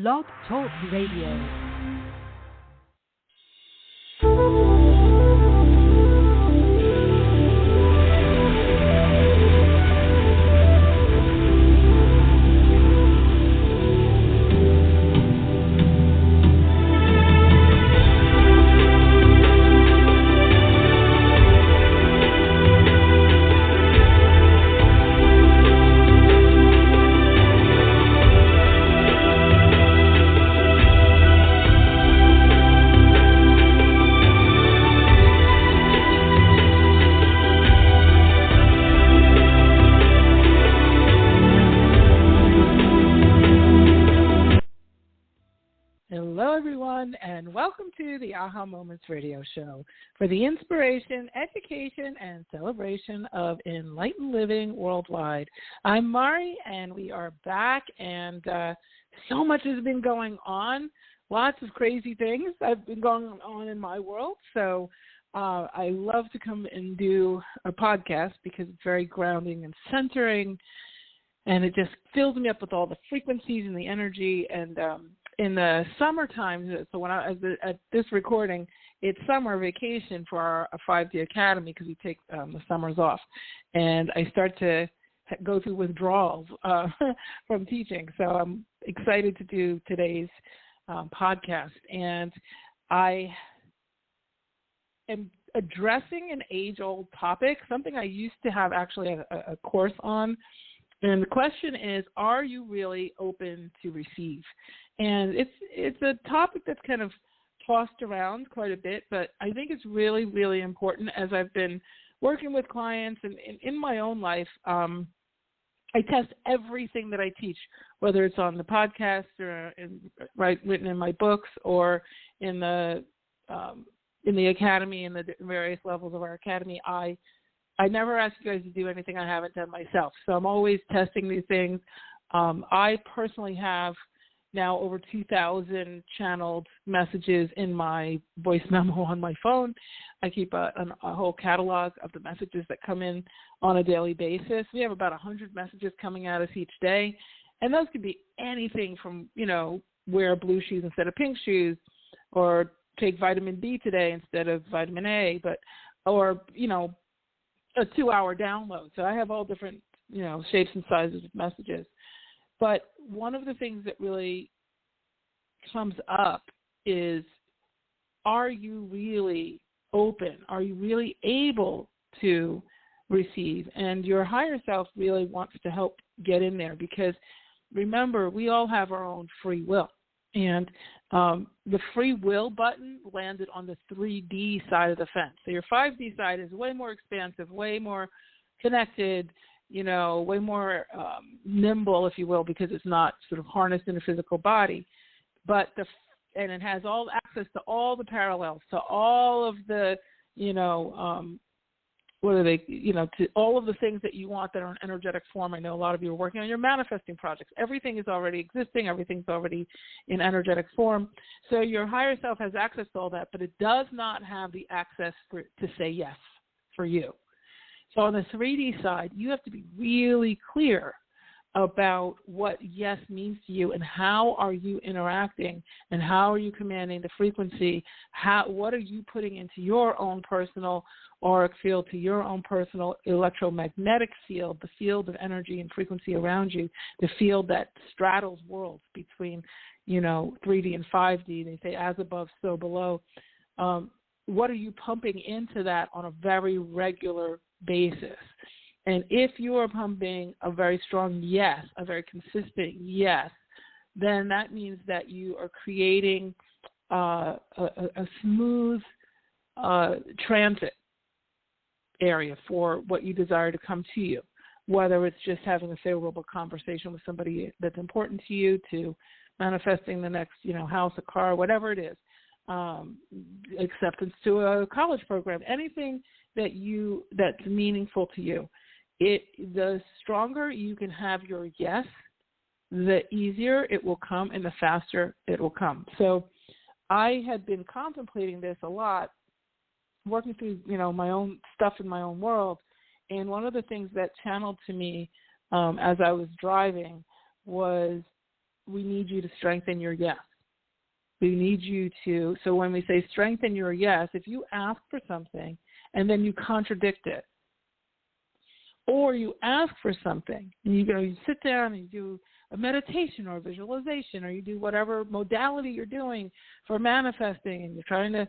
Blog Talk Radio. And welcome to the Aha Moments radio show for the inspiration, education, and celebration of enlightened living worldwide. I'm Mari, and we are back, and so much has been going on, lots of crazy things have been going on in my world, so I love to come and do a podcast because it's very grounding and centering, and it just fills me up with all the frequencies and the energy, and in the summertime, so when at this recording, it's summer vacation for our 5-day academy because we take the summers off, and I start to go through withdrawals from teaching. So I'm excited to do today's podcast, and I am addressing an age-old topic, something I used to have actually a course on. And the question is, are you really open to receive? And it's a topic that's kind of tossed around quite a bit, but I think it's really, really important as I've been working with clients and in my own life. I test everything that I teach, whether it's on the podcast or written in my books or in the academy and the various levels of our academy. I never ask you guys to do anything I haven't done myself. So I'm always testing these things. I personally have now over 2,000 channeled messages in my voice memo on my phone. I keep a whole catalog of the messages that come in on a daily basis. We have about 100 messages coming at us each day. And those could be anything from, wear blue shoes instead of pink shoes, or take vitamin B today instead of vitamin A, or a 2-hour download. So I have all different, shapes and sizes of messages. But one of the things that really comes up is, are you really open? Are you really able to receive? And your higher self really wants to help get in there, because remember, we all have our own free will. And the free will button landed on the 3D side of the fence. So your 5D side is way more expansive, way more connected, way more nimble, if you will, because it's not sort of harnessed in a physical body. And it has all access to all the parallels, to all of the, to all of the things that you want that are in energetic form. I know a lot of you are working on your manifesting projects. Everything is already existing. Everything's already in energetic form. So your higher self has access to all that, but it does not have the access to say yes for you. So on the 3D side, you have to be really clear about what yes means to you, and how are you interacting, and how are you commanding the frequency, what are you putting into your own personal auric field, to your own personal electromagnetic field, the field of energy and frequency around you, the field that straddles worlds between, 3D and 5D. They say as above, so below. What are you pumping into that on a very regular basis? And if you are pumping a very strong yes, a very consistent yes, then that means that you are creating a smooth transit area for what you desire to come to you, whether it's just having a favorable conversation with somebody that's important to you, to manifesting the next, house, a car, whatever it is, acceptance to a college program, anything that's meaningful to you. The stronger you can have your yes, the easier it will come and the faster it will come. So I had been contemplating this a lot, working through, my own stuff in my own world. And one of the things that channeled to me as I was driving was we need you to strengthen your yes. We need you to, so when we say strengthen your yes, if you ask for something and then you contradict it, or you ask for something and you sit down and you do a meditation or a visualization, or you do whatever modality you're doing for manifesting, and you're trying to,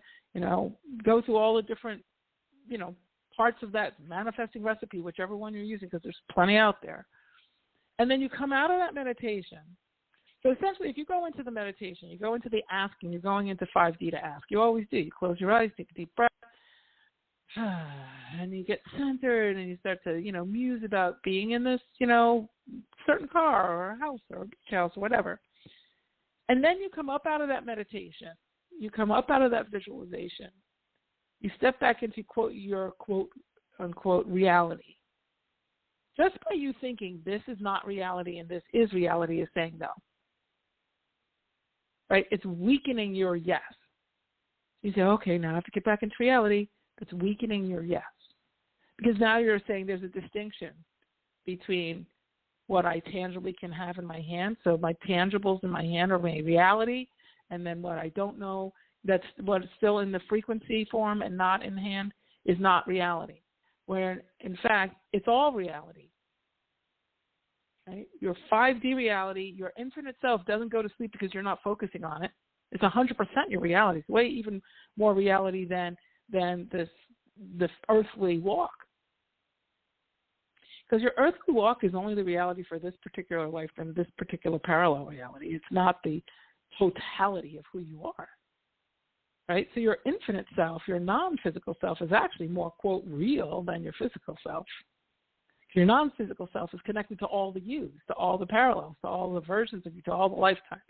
go through all the different, parts of that manifesting recipe, whichever one you're using, because there's plenty out there. And then you come out of that meditation. So essentially, if you go into the meditation, you go into the asking, you're going into 5D to ask. You always do. You close your eyes, take a deep breath, and you get centered, and you start to, muse about being in this, certain car or a house or a beach house or whatever. And then you come up out of that meditation. You come up out of that visualization. You step back into, quote, your, quote, unquote, reality. Just by you thinking this is not reality and this is reality is saying no. Right? It's weakening your yes. You say, okay, now I have to get back into reality. It's weakening your yes. Because now you're saying there's a distinction between what I tangibly can have in my hand. So my tangibles in my hand are my reality. And then what I don't know, that's what's still in the frequency form and not in hand, is not reality. Where, in fact, it's all reality. Right? Your 5D reality, your infinite self doesn't go to sleep because you're not focusing on it. It's 100% your reality. It's way even more reality than this earthly walk. Because your earthly walk is only the reality for this particular life and this particular parallel reality. It's not the totality of who you are. Right? So your infinite self, your non-physical self, is actually more, quote, real than your physical self. Your non-physical self is connected to all the yous, to all the parallels, to all the versions of you, to all the lifetimes.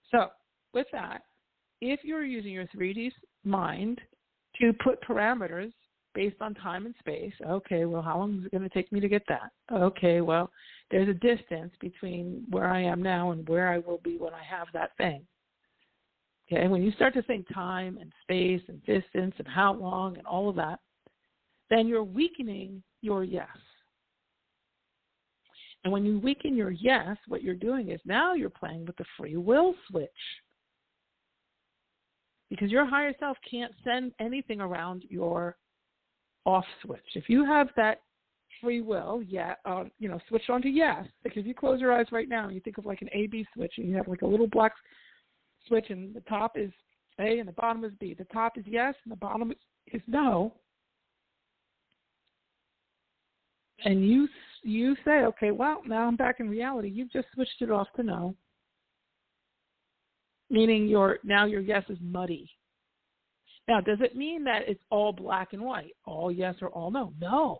So with that, if you're using your 3D mind to put parameters based on time and space, okay, well, how long is it going to take me to get that? Okay, well, there's a distance between where I am now and where I will be when I have that thing. Okay, when you start to think time and space and distance and how long and all of that, then you're weakening your yes. And when you weaken your yes, what you're doing is now you're playing with the free will switch. Because your higher self can't send anything around your off switch. If you have that free will, switched on to yes, like if you close your eyes right now and you think of like an A-B switch and you have like a little black switch and the top is A and the bottom is B. The top is yes and the bottom is no. And you say, okay, well, now I'm back in reality. You've just switched it off to no. Meaning now your yes is muddy. Now, does it mean that it's all black and white, all yes or all no? No.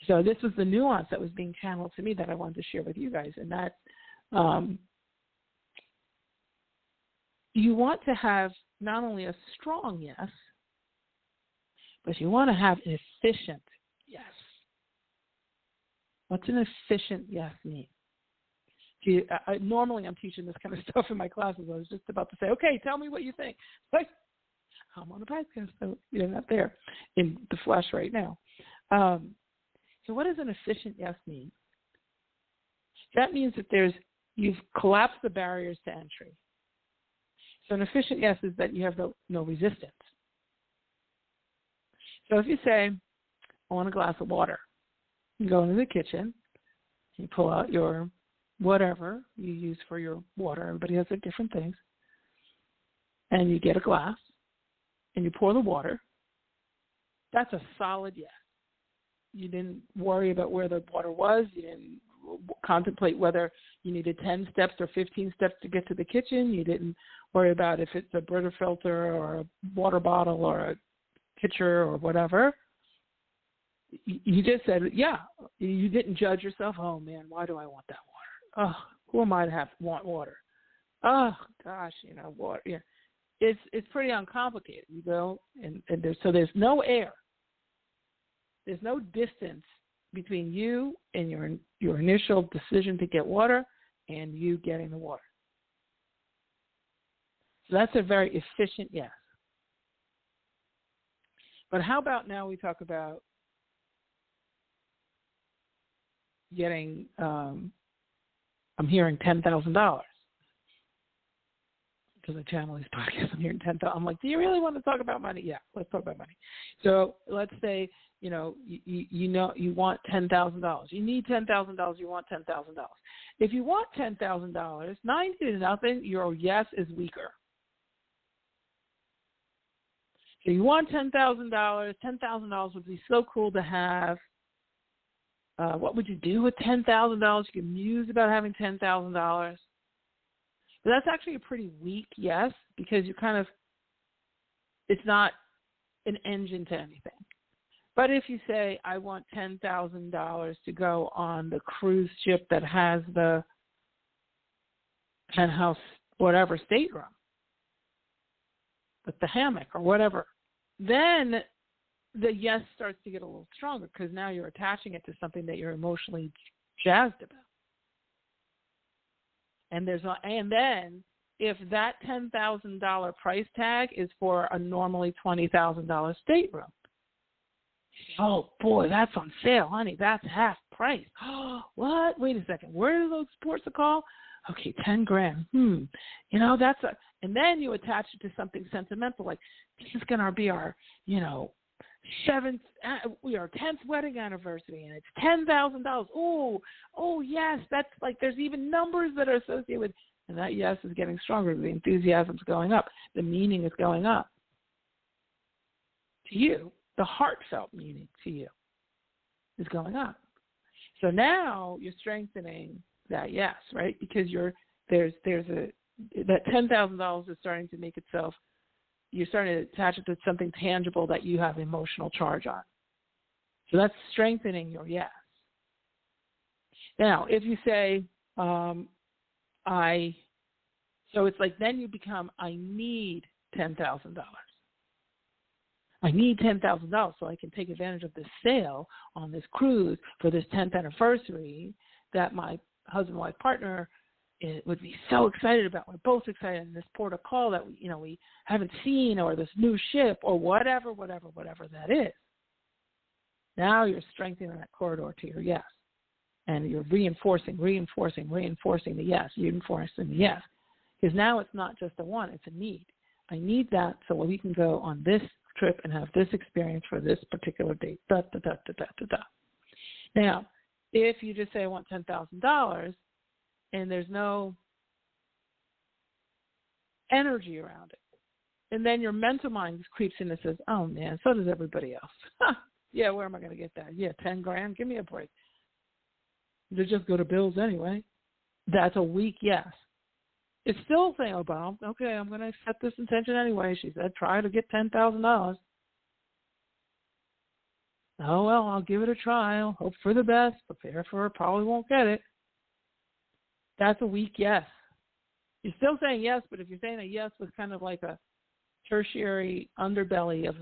So this was the nuance that was being channeled to me that I wanted to share with you guys, and that you want to have not only a strong yes, but you want to have an efficient yes. What's an efficient yes mean? Normally I'm teaching this kind of stuff in my classes. I was just about to say, okay, tell me what you think. Like, I'm on a podcast, so you're not there in the flesh right now. So what does an efficient yes mean? That means that you've collapsed the barriers to entry. So an efficient yes is that you have no resistance. So if you say, I want a glass of water, you go into the kitchen, you pull out your whatever you use for your water. Everybody has their different things. And you get a glass, and you pour the water. That's a solid yes. You didn't worry about where the water was. You didn't contemplate whether you needed 10 steps or 15 steps to get to the kitchen. You didn't worry about if it's a Brita filter or a water bottle or a pitcher or whatever. You just said, yeah. You didn't judge yourself. Oh, man, why do I want that water? Oh, who am I to want water? Oh, gosh, water. Yeah. It's pretty uncomplicated, and there's no air. There's no distance between you and your initial decision to get water and you getting the water. So that's a very efficient yes. But how about now we talk about getting I'm hearing $10,000 because I channel these podcasts. I'm hearing $10,000. I'm like, do you really want to talk about money? Yeah, let's talk about money. So let's say, you want $10,000. You need $10,000. You want $10,000. If you want $10,000, 90-0, your yes is weaker. So you want $10,000. $10,000 would be so cool to have. What would you do with $10,000? You can muse about having $10,000. But that's actually a pretty weak yes, because it's not an engine to anything. But if you say, I want $10,000 to go on the cruise ship that has the penthouse, whatever, stateroom, with the hammock or whatever, then the yes starts to get a little stronger, because now you're attaching it to something that you're emotionally jazzed about. And then if that $10,000 price tag is for a normally $20,000 stateroom, oh boy, that's on sale, honey. That's half price. What? Wait a second. Where do those sports call? Okay, $10,000. And then you attach it to something sentimental, like this is gonna be our, our 10th wedding anniversary, and it's $10,000. Oh yes, that's like, there's even numbers that are associated with, and that yes is getting stronger. The enthusiasm's going up. The meaning is going up to you. The heartfelt meaning to you is going up. So now you're strengthening that yes, right? Because that $10,000 is starting to make itself. You're starting to attach it to something tangible that you have emotional charge on. So that's strengthening your yes. Now, if you say, so it's like, then you become, I need $10,000. I need $10,000 so I can take advantage of this sale on this cruise for this 10th anniversary that my husband and wife partner would be so excited about. We're both excited in this port of call that we haven't seen, or this new ship, or whatever that is. Now you're strengthening that corridor to your yes, and you're reinforcing the yes, reinforcing the yes, because now it's not just a want, it's a need. I need that so we can go on this trip and have this experience for this particular date. Now, if you just say I want $10,000 and there's no energy around it, and then your mental mind creeps in and says, "Oh man, so does everybody else." Yeah, where am I going to get that? Yeah, $10,000. Give me a break. They just go to bills anyway. That's a weak yes. It's still saying, "Oh, Bob, okay, I'm going to set this intention anyway." She said, "Try to get $10,000." Oh, well, I'll give it a try. I'll hope for the best. Prepare for it. Probably won't get it. That's a weak yes. You're still saying yes, but if you're saying a yes with kind of like a tertiary underbelly of,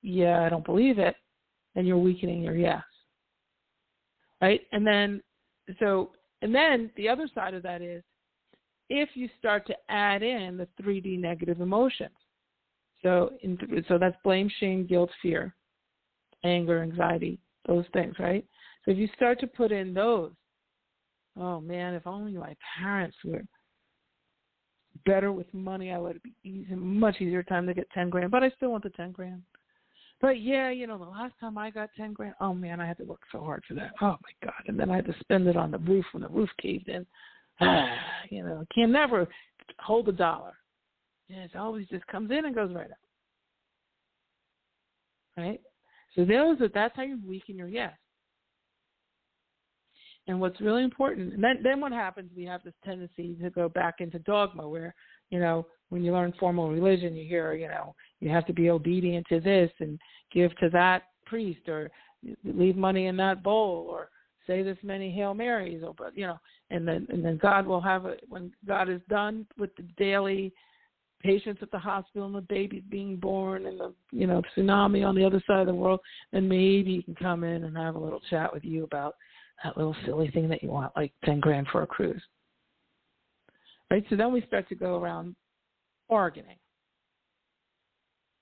yeah, I don't believe it, then you're weakening your yes. Right? And then the other side of that is, if you start to add in the 3D negative emotions. So that's blame, shame, guilt, fear, anger, anxiety, those things, right? So if you start to put in those, oh man, if only my parents were better with money, I would be much easier time to get $10,000, but I still want the $10,000. But yeah, the last time I got $10,000, oh man, I had to work so hard for that. Oh my God. And then I had to spend it on the roof when the roof caved in. Can never hold a dollar. It always just comes in and goes right out. Right? So that's how you weaken your yes. And what's really important, and then what happens, we have this tendency to go back into dogma where, when you learn formal religion, you hear, you have to be obedient to this and give to that priest, or leave money in that bowl, or say this many Hail Marys, and then God will have it when God is done with the daily patients at the hospital and the babies being born and the tsunami on the other side of the world, then maybe he can come in and have a little chat with you about that little silly thing that you want, like $10,000 for a cruise. Right? So then we start to go around bargaining.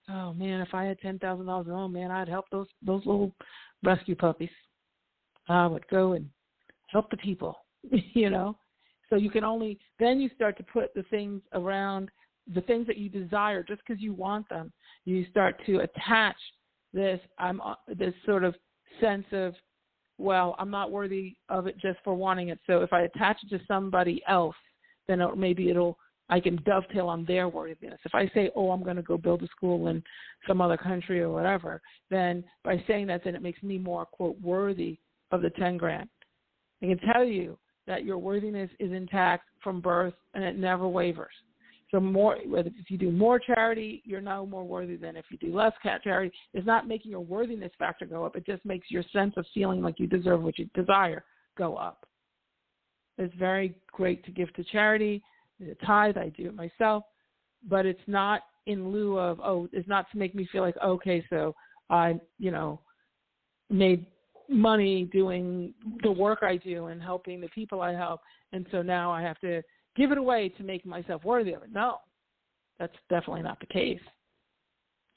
Oh man, if I had $10,000, oh man, I'd help those little rescue puppies. I would go and help the people, So you can only, then you start to put the things around, the things that you desire just because you want them. You start to attach this sort of sense of, well, I'm not worthy of it just for wanting it. So if I attach it to somebody else, then I can dovetail on their worthiness. If I say, oh, I'm going to go build a school in some other country or whatever, then by saying that, then it makes me more, quote, worthy of the 10 grand. I can tell you that your worthiness is intact from birth and it never wavers. So if you do more charity, you're now more worthy than if you do less charity. It's not making your worthiness factor go up. It just makes your sense of feeling like you deserve what you desire go up. It's very great to give to charity. The tithe, I do it myself, but it's not in lieu of, it's not to make me feel like, okay, so I, made money doing the work I do and helping the people I help, and so now I have to give it away to make myself worthy of it. No, that's definitely not the case.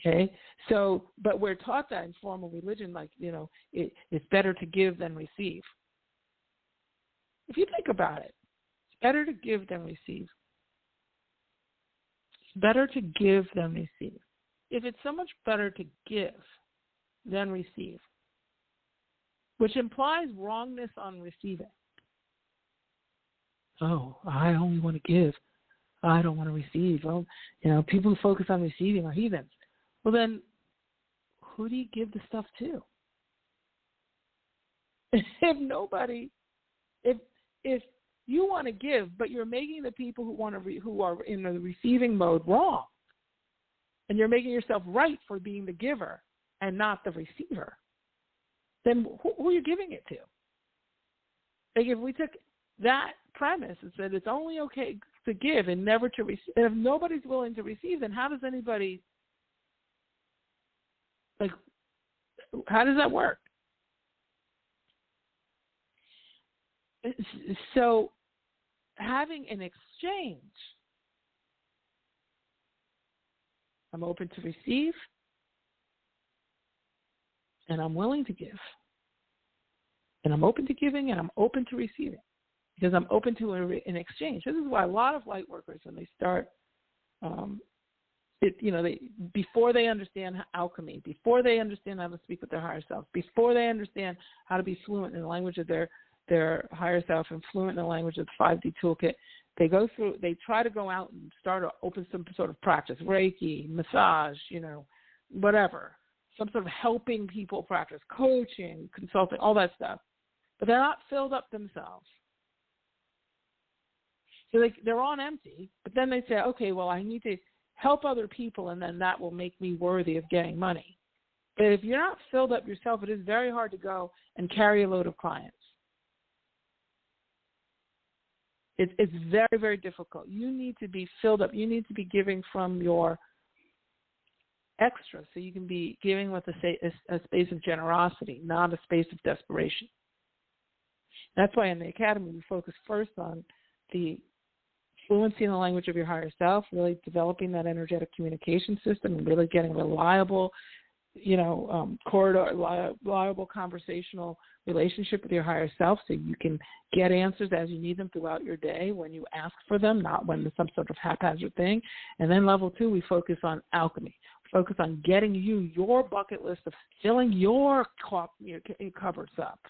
Okay, so, but we're taught that in formal religion, like, it's better to give than receive. If you think about it, it's better to give than receive. It's better to give than receive. If it's so much better to give than receive, which implies wrongness on receiving. Oh, I only want to give. I don't want to receive. Oh, people who focus on receiving are heathens. Well, then, who do you give the stuff to? If you want to give, but you're making the people who are in the receiving mode wrong, and you're making yourself right for being the giver and not the receiver, then who are you giving it to? Like, if we took that premise and said it's only okay to give and never to receive, and if nobody's willing to receive, then how does anybody, how does that work? So having an exchange, I'm open to receive, and I'm willing to give. And I'm open to giving, and I'm open to receiving, because I'm open to an exchange. This is why a lot of light workers, when they start, before they understand alchemy, before they understand how to speak with their higher self, before they understand how to be fluent in the language of their higher self and fluent in the language of the 5D toolkit, they try to go out and start to open some sort of practice, Reiki, massage, whatever, some sort of helping people practice, coaching, consulting, all that stuff. But they're not filled up themselves. So they're on empty, but then they say, okay, well, I need to help other people, and then that will make me worthy of getting money. But if you're not filled up yourself, it is very hard to go and carry a load of clients. It's very, very difficult. You need to be filled up. You need to be giving from your extra, so you can be giving with a space of generosity, not a space of desperation. That's why in the Academy we focus first on the fluency in the language of your higher self, really developing that energetic communication system and really getting reliable, reliable conversational relationship with your higher self, so you can get answers as you need them throughout your day when you ask for them, not when there's some sort of haphazard thing. And then level 2, we focus on alchemy. Focus on getting you your bucket list of filling your cupboards up,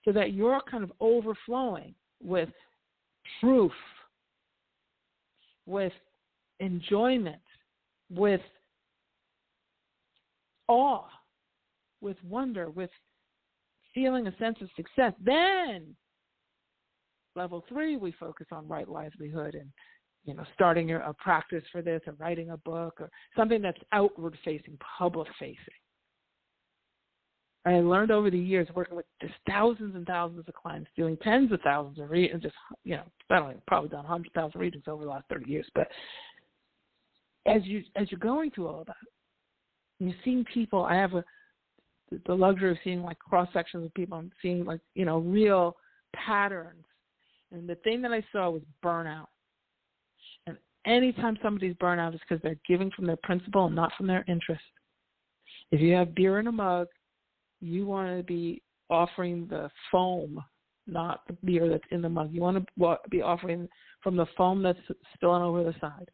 so that you're kind of overflowing with proof, with enjoyment, with awe, with wonder, with feeling a sense of success. Then, level 3, we focus on right livelihood and, starting a practice for this, or writing a book, or something that's outward-facing, public-facing. I learned over the years, working with just thousands and thousands of clients, doing tens of thousands of readings, probably done 100,000 readings over the last 30 years. But as you're going through all of that, you're seeing people. I have the luxury of seeing cross sections of people. I'm seeing real patterns. And the thing that I saw was burnout. And anytime somebody's burnout, is because they're giving from their principle and not from their interest. If you have beer in a mug, you want to be offering the foam, not the beer that's in the mug. You want to be offering from the foam that's spilling over the side.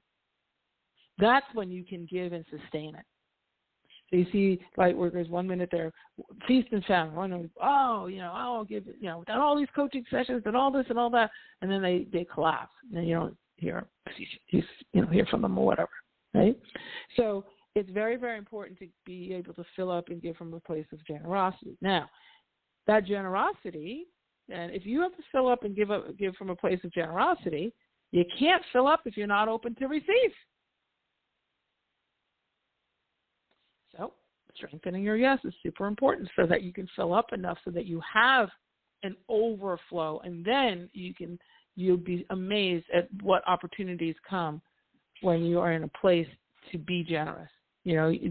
That's when you can give and sustain it. So you see light workers 1 minute they're feast and famine. One minute, I'll give it, done all these coaching sessions and all this and all that, and then they collapse. And then you don't hear from them or whatever, right? So it's very, very important to be able to fill up and give from a place of generosity. Now, that generosity, and if you have to fill up and give from a place of generosity, you can't fill up if you're not open to receive. So strengthening your yes is super important so that you can fill up enough so that you have an overflow, and then you'll be amazed at what opportunities come when you are in a place to be generous.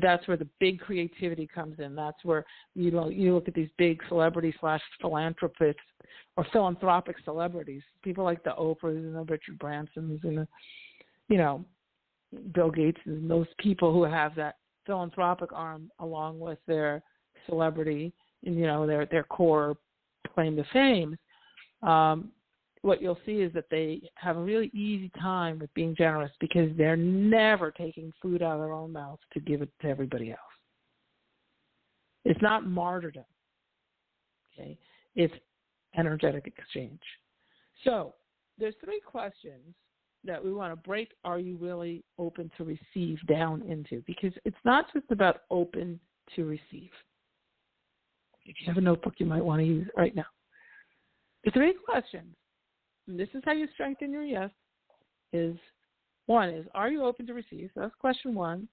That's where the big creativity comes in. That's where you look at these big celebrity / philanthropists or philanthropic celebrities, people like the Oprahs and the Richard Bransons and the, Bill Gates and those people who have that philanthropic arm along with their celebrity and their core claim to fame. What you'll see is that they have a really easy time with being generous because they're never taking food out of their own mouths to give it to everybody else. It's not martyrdom. Okay, it's energetic exchange. So there's 3 questions that we want to break are you really open to receive down into, because it's not just about open to receive. If you have a notebook, you might want to use it right now. The 3 questions, and this is how you strengthen your yes, is 1 is, are you open to receive? So that's question 1.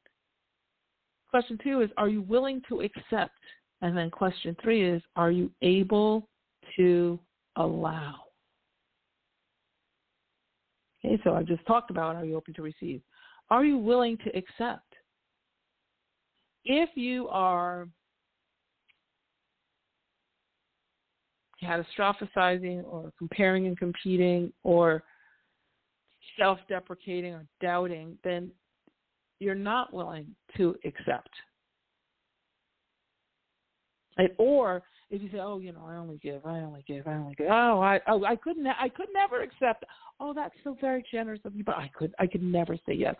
Question 2 is, are you willing to accept? And then question 3 is, are you able to allow? Okay, so I just talked about, are you open to receive? Are you willing to accept? If you are catastrophizing or comparing and competing or self-deprecating or doubting, then you're not willing to accept. Right? Or if you say, I only give. Oh, I could never accept. Oh, that's so very generous of you, but I could never say yes.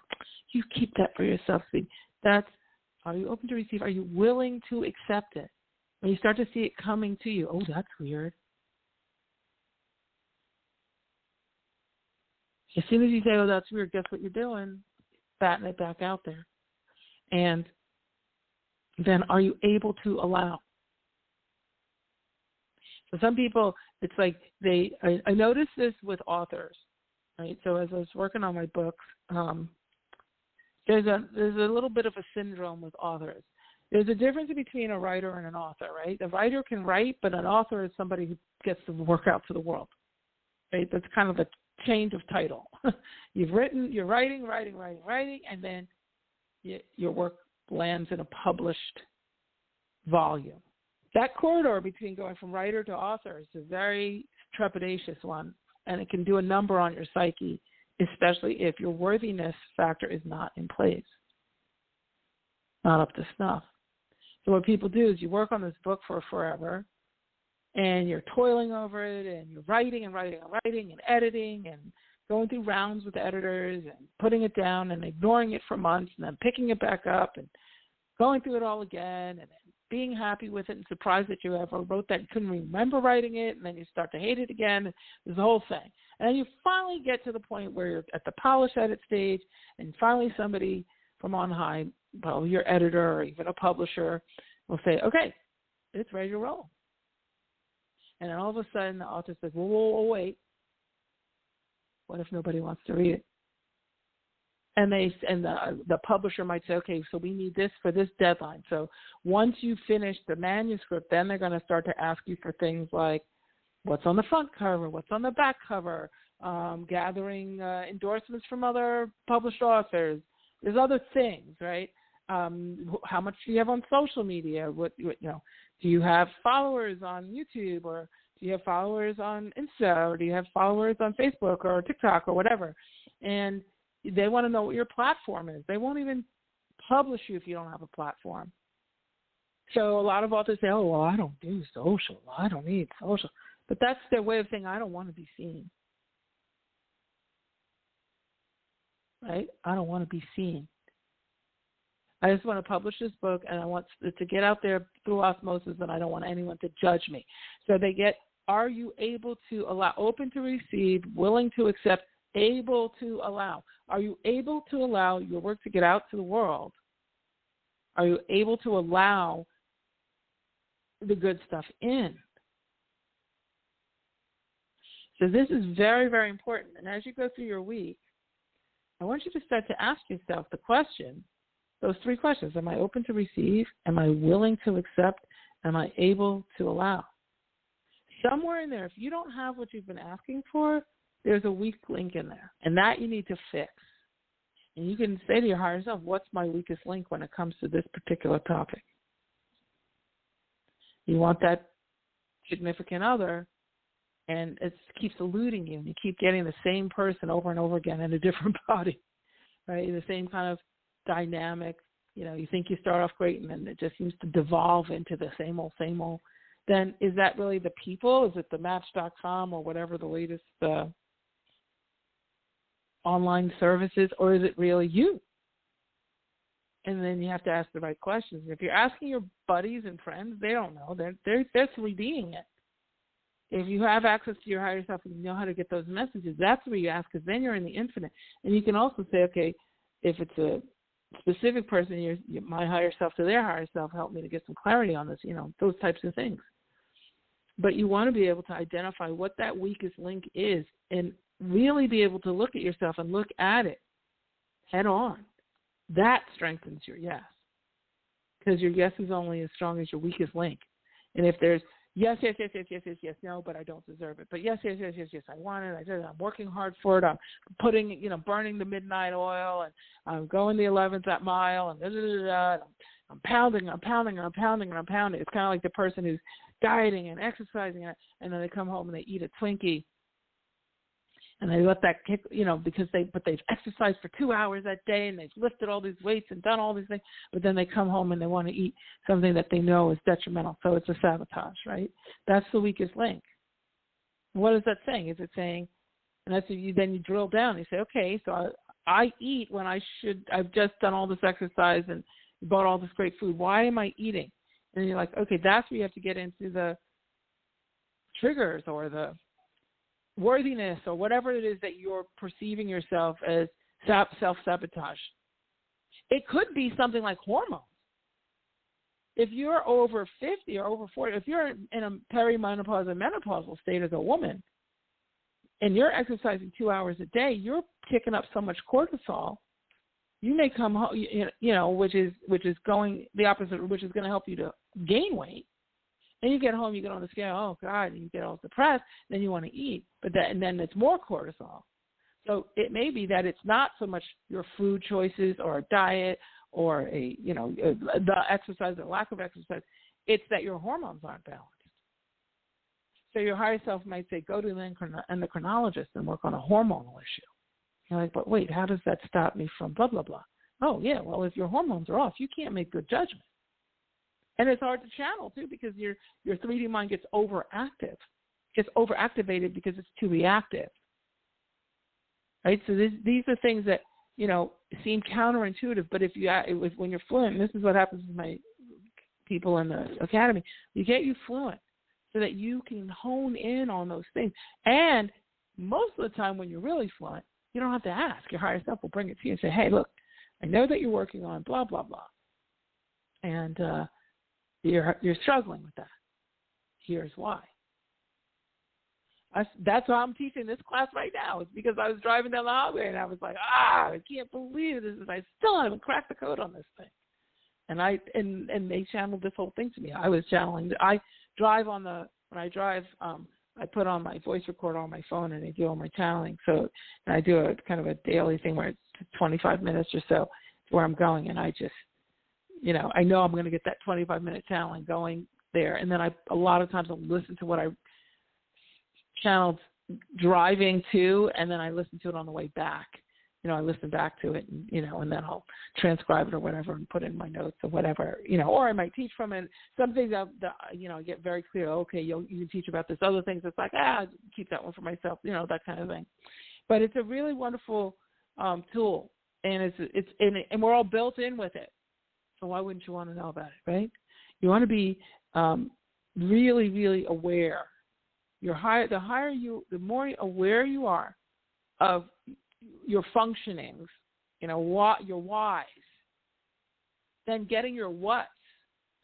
You keep that for yourself. See, are you open to receive? Are you willing to accept it? When you start to see it coming to you, oh, that's weird. As soon as you say, oh, that's weird, guess what you're doing? Batting it back out there. And then are you able to allow? For some people, it's like I noticed this with authors, right? So as I was working on my books, there's a little bit of a syndrome with authors. There's a difference between a writer and an author, right? A writer can write, but an author is somebody who gets the work out to the world, right? That's kind of a change of title. You're writing, and then your work lands in a published volume. That corridor between going from writer to author is a very trepidatious one, and it can do a number on your psyche, especially if your worthiness factor is not in place, not up to snuff. So what people do is you work on this book for forever, and you're toiling over it, and you're writing and editing and going through rounds with editors and putting it down and ignoring it for months and then picking it back up and going through it all again and then being happy with it and surprised that you ever wrote that. You couldn't remember writing it, and then you start to hate it again. There's the whole thing. And then you finally get to the point where you're at the polish edit stage, and finally somebody from on high, probably your editor or even a publisher, will say, okay, it's ready to roll. And then all of a sudden the author says, whoa, wait. What if nobody wants to read it? And the publisher might say, okay, so we need this for this deadline. So once you finish the manuscript, then they're going to start to ask you for things like what's on the front cover, what's on the back cover, gathering endorsements from other published authors. There's other things, right? How much do you have on social media? Do you have followers on YouTube, or do you have followers on Insta, or do you have followers on Facebook or TikTok or whatever? And they want to know what your platform is. They won't even publish you if you don't have a platform. So a lot of authors say, oh, well, I don't do social. I don't need social. But that's their way of saying, I don't want to be seen. Right? I don't want to be seen. I just want to publish this book, and I want it to get out there through osmosis, and I don't want anyone to judge me. So they get, are you able to allow, open to receive, willing to accept, able to allow? Are you able to allow your work to get out to the world? Are you able to allow the good stuff in? So this is very, very important. And as you go through your week, I want you to start to ask yourself the question, those three questions. Am I open to receive? Am I willing to accept? Am I able to allow? Somewhere in there, if you don't have what you've been asking for, there's a weak link in there. And that you need to fix. And you can say to your higher self, what's my weakest link when it comes to this particular topic? You want that significant other, and it keeps eluding you. And you keep getting the same person over and over again in a different body, right? The same kind of dynamic. You know, you think you start off great, and then it just seems to devolve into the same old, same old. Then is that really the people? Is it the Match.com or whatever the latest online services, or is it really you? And then you have to ask the right questions. If you're asking your buddies and friends, they don't know. They're 3Ding it. If you have access to your higher self and you know how to get those messages, that's where you ask, because then you're in the infinite. And you can also say, okay, if it's a specific person, my higher self to their higher self, help me to get some clarity on this, you know, those types of things. But you want to be able to identify what that weakest link is and really be able to look at yourself and look at it head on. That strengthens your yes, because your yes is only as strong as your weakest link. And if there's yes, no, but I don't deserve it. But yes, I want it. I'm working hard for it. I'm putting, burning the midnight oil, and I'm going the 11th mile, and I'm pounding. It's kind of like the person who's dieting and exercising, and then they come home and they eat a Twinkie, and they let that kick, because they've exercised for 2 hours that day, and they've lifted all these weights and done all these things, but then they come home and they want to eat something that they know is detrimental. So it's a sabotage, right? That's the weakest link. What is that saying? Is it saying, and that's then you drill down and you say, okay, so I eat when I've just done all this exercise and bought all this great food. Why am I eating? And you're like, okay, that's where you have to get into the triggers or the worthiness or whatever it is that you're perceiving yourself as self-sabotage. It could be something like hormones. If you're over 50 or over 40, if you're in a perimenopausal or menopausal state as a woman and you're exercising 2 hours a day, you're picking up so much cortisol. You may come home, which is going the opposite, which is going to help you to gain weight. Then you get home, you get on the scale, oh, God, and you get all depressed, then you want to eat. And then it's more cortisol. So it may be that it's not so much your food choices or a diet or the exercise or lack of exercise. It's that your hormones aren't balanced. So your higher self might say, go to the endocrinologist and work on a hormonal issue. You're like, but wait, how does that stop me from blah, blah, blah? Oh, yeah, well, if your hormones are off, you can't make good judgment. And it's hard to channel, too, because your 3D mind gets overactive. Gets overactivated because it's too reactive. Right? So these are things that, seem counterintuitive, but when you're fluent, and this is what happens with my people in the academy, you get you fluent so that you can hone in on those things. And most of the time when you're really fluent, you don't have to ask. Your higher self will bring it to you and say, hey, look, I know that you're working on blah, blah, blah. And you're struggling with that. Here's why. That's why I'm teaching this class right now. It's because I was driving down the highway and I was like, I can't believe this. I still haven't cracked the code on this thing. And they channeled this whole thing to me. I was channeling. I put on my voice recorder on my phone and I do all my channeling. So, and I do a kind of a daily thing where it's 25 minutes or so to where I'm going. And I just, I know I'm going to get that 25-minute channeling going there. And then a lot of times I'll listen to what I channeled driving to, and then I listen to it on the way back. I listen back to it, and, and then I'll transcribe it or whatever and put in my notes or whatever, or I might teach from it. Some things I get very clear. Okay, you can teach about this. Other things, it's like, keep that one for myself, that kind of thing. But it's a really wonderful tool, and and we're all built in with it. So why wouldn't you want to know about it, right? You want to be really, really aware. The more aware you are of your functionings, what your whys, then getting your whats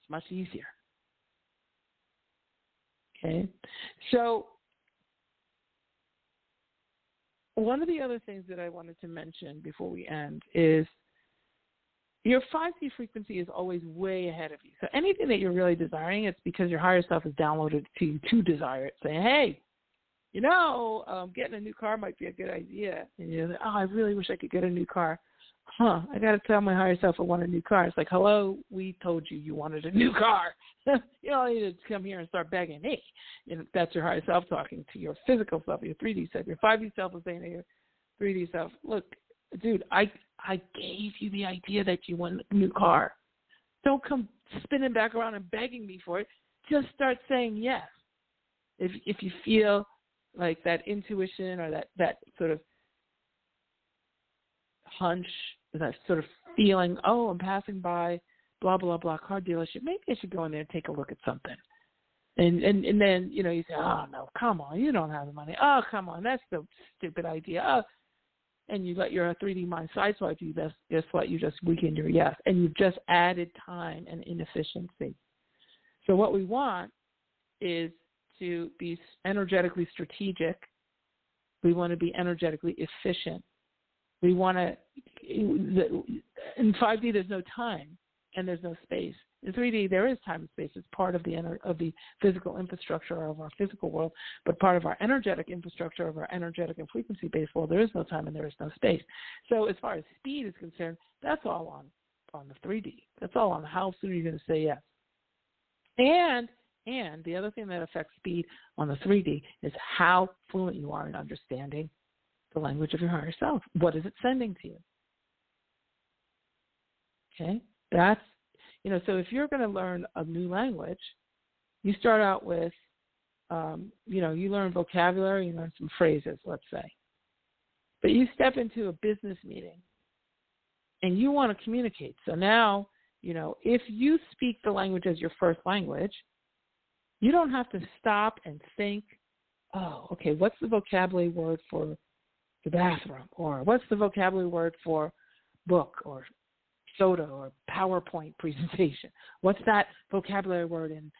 is much easier. Okay? So one of the other things that I wanted to mention before we end is your 5D frequency is always way ahead of you. So anything that you're really desiring, it's because your higher self has downloaded to you to desire it, saying, hey, getting a new car might be a good idea. And you're like, I really wish I could get a new car. I got to tell my higher self I want a new car. It's like, hello, we told you wanted a new car. You don't need to come here and start begging me. That's your higher self talking to your physical self, your 3D self. Your 5D self is saying to your 3D self, look, dude, I gave you the idea that you want a new car. Don't come spinning back around and begging me for it. Just start saying yes. If you feel like that intuition or that sort of hunch, that sort of feeling, I'm passing by blah, blah, blah car dealership, maybe I should go in there and take a look at something. And then, you say, oh, no, come on, you don't have the money. Oh, come on, that's the stupid idea. Oh. And you let your 3D mind sideswipe you, guess what? You just weakened your yes, and you've just added time and inefficiency. So what we want is to be energetically strategic. We want to be energetically efficient. We want to, in 5D, there's no time and there's no space. In 3D, there is time and space. It's part of the physical infrastructure of our physical world, but part of our energetic infrastructure of our energetic and frequency-based world, there is no time and there is no space. So as far as speed is concerned, that's all on the 3D. That's all on how soon are you going to say yes. And the other thing that affects speed on the 3D is how fluent you are in understanding the language of your higher self. What is it sending to you? Okay? That's, so if you're going to learn a new language, you start out with, you learn vocabulary, you learn some phrases, let's say. But you step into a business meeting and you want to communicate. So now, if you speak the language as your first language, you don't have to stop and think, okay, what's the vocabulary word for the bathroom? Or what's the vocabulary word for book or soda or PowerPoint presentation? What's that vocabulary word in,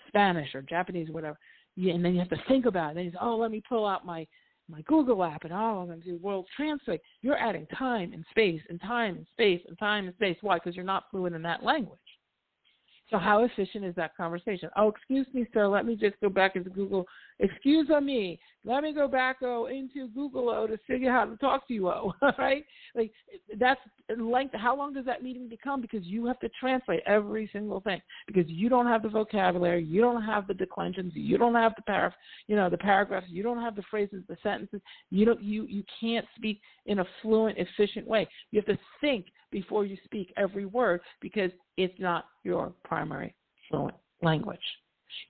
Spanish or Japanese or whatever? And then you have to think about it. Then you say, let me pull out my Google app and I'm going to do World Translate. You're adding time and space and time and space and time and space. Why? Because you're not fluent in that language. So how efficient is that conversation? Oh, excuse me, sir. Let me just go back into Google. Excuse me. Let me go back into Google to figure out how to talk to you. Right? Like that's length. How long does that meeting become? Because you have to translate every single thing. Because you don't have the vocabulary. You don't have the declensions. You don't have the paragraphs. You don't have the phrases, the sentences. You can't speak in a fluent, efficient way. You have to think before you speak every word because it's not your primary fluent language.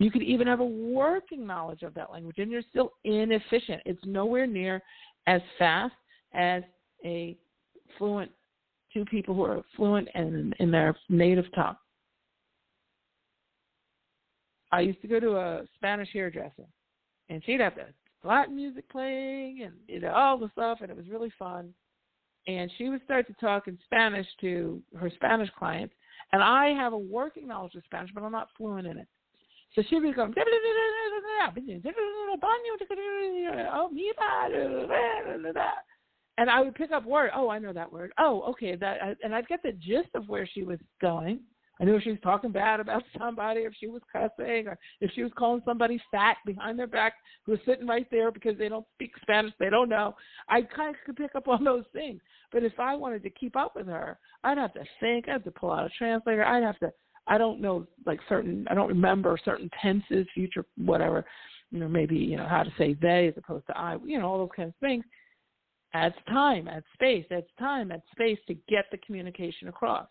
You could even have a working knowledge of that language, and you're still inefficient. It's nowhere near as fast as two people who are fluent in their native tongue. I used to go to a Spanish hairdresser, and she'd have the Latin music playing and all the stuff, and it was really fun. And she would start to talk in Spanish to her Spanish clients, and I have a working knowledge of Spanish, but I'm not fluent in it. So she would go, and I would pick up word. Oh, I know that word. Oh, okay. And I'd get the gist of where she was going. I knew if she was talking bad about somebody, if she was cussing, or if she was calling somebody fat behind their back who was sitting right there because they don't speak Spanish, they don't know. I kind of could pick up on those things. But if I wanted to keep up with her, I'd have to think. I'd have to pull out a translator. I don't know, I don't remember certain tenses, future, whatever, maybe, how to say they as opposed to I, all those kinds of things. adds time, adds space, to get the communication across.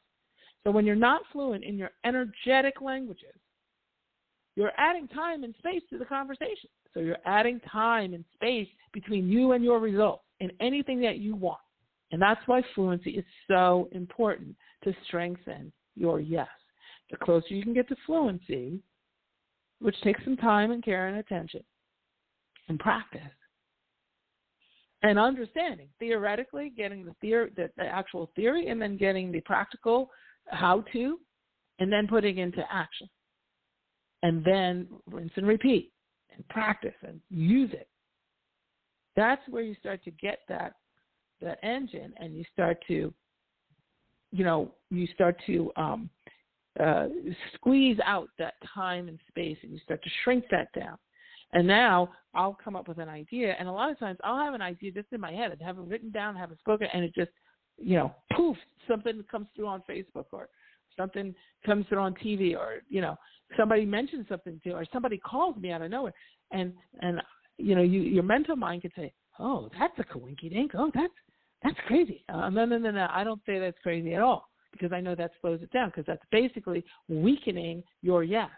So when you're not fluent in your energetic languages, you're adding time and space to the conversation. So you're adding time and space between you and your results in anything that you want. And that's why fluency is so important to strengthen your yes. The closer you can get to fluency, which takes some time and care and attention and practice, and understanding, theoretically, getting the actual theory, and then getting the practical how-to, and then putting into action. And then rinse and repeat, and practice, and use it. That's where you start to get that engine, and you start to, squeeze out that time and space, and you start to shrink that down. And now I'll come up with an idea, and a lot of times I'll have an idea just in my head and have it written down, have it spoken, and it just, poof, something comes through on Facebook, or something comes through on TV, or, somebody mentions something to you, or somebody calls me out of nowhere. And your mental mind could say, oh, that's a coinky-dink. Oh, that's crazy. No, I don't say that's crazy at all, because I know that slows it down, because that's basically weakening your yes.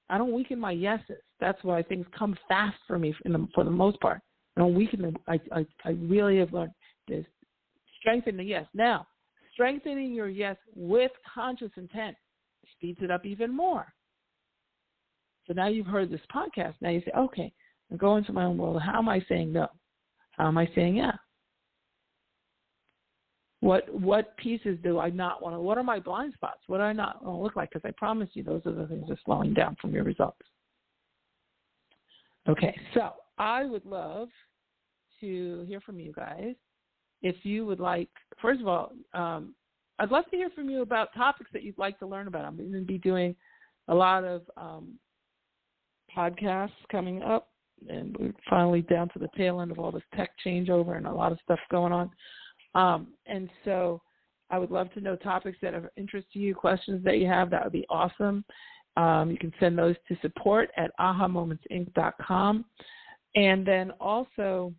I don't weaken my yeses. That's why things come fast for me for the most part. I don't weaken them. I really have learned to strengthen the yes. Now, strengthening your yes with conscious intent speeds it up even more. So now you've heard this podcast. Now you say, okay, I'm going to my own world. How am I saying no? How am I saying yeah? What pieces do I not want to? What are my blind spots? What do I not want to look like? Because I promise you, those are the things that are slowing down from your results. Okay, so I would love to hear from you guys. If you would like, first of all, I'd love to hear from you about topics that you'd like to learn about. I'm going to be doing a lot of podcasts coming up, and we're finally down to the tail end of all this tech changeover and a lot of stuff going on. And so I would love to know topics that are of interest to you, questions that you have. That would be awesome. You can send those to support@ahamomentsinc.com. And then also,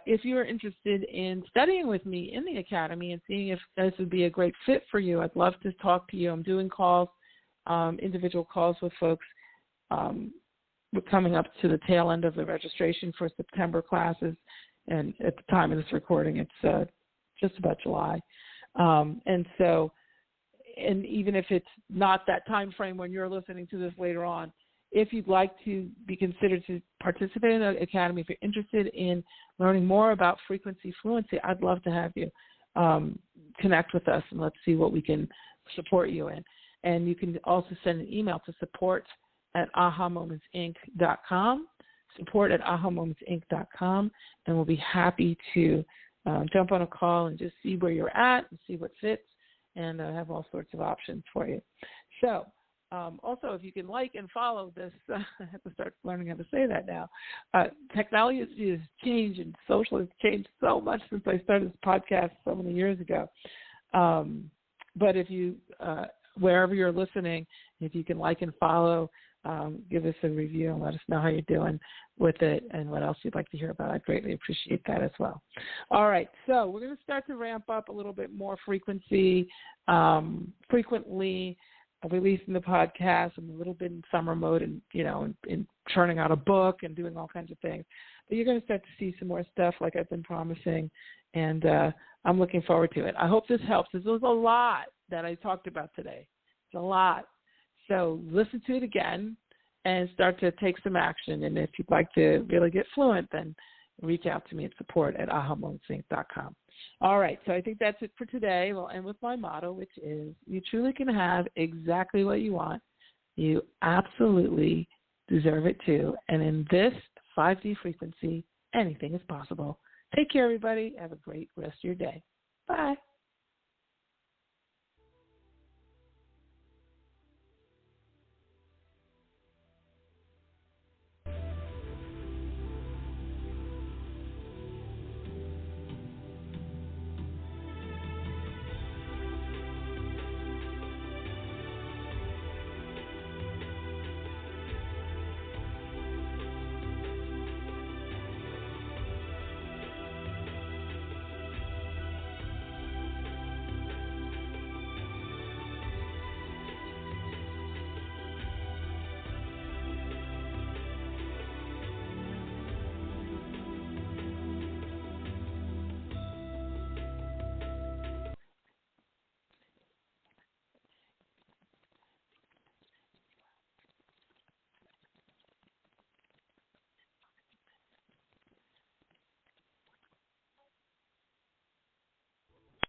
if you're interested in studying with me in the Academy and seeing if this would be a great fit for you, I'd love to talk to you. I'm doing calls, individual calls with folks. We're coming up to the tail end of the registration for September classes. And at the time of this recording, it's just about July. And even if it's not that time frame when you're listening to this later on, if you'd like to be considered to participate in the Academy, if you're interested in learning more about frequency fluency, I'd love to have you connect with us, and let's see what we can support you in. And you can also send an email to support@ahamomentsinc.com. support@ahamomentsinc.com, and we'll be happy to jump on a call and just see where you're at and see what fits, and have all sorts of options for you. So also, if you can like and follow this, I have to start learning how to say that now. Technology has changed, and social has changed so much since I started this podcast so many years ago. But if you, wherever you're listening, if you can like and follow, give us a review and let us know how you're doing with it and what else you'd like to hear about. I'd greatly appreciate that as well. All right, so we're going to start to ramp up a little bit more frequently releasing the podcast. I'm a little bit in summer mode and, in churning out a book and doing all kinds of things. But you're going to start to see some more stuff like I've been promising, and I'm looking forward to it. I hope this helps. This was a lot that I talked about today. It's a lot. So listen to it again and start to take some action. And if you'd like to really get fluent, then reach out to me at support@ahamomentsinc.com. All right, so I think that's it for today. We'll end with my motto, which is you truly can have exactly what you want. You absolutely deserve it too. And in this 5D frequency, anything is possible. Take care, everybody. Have a great rest of your day. Bye.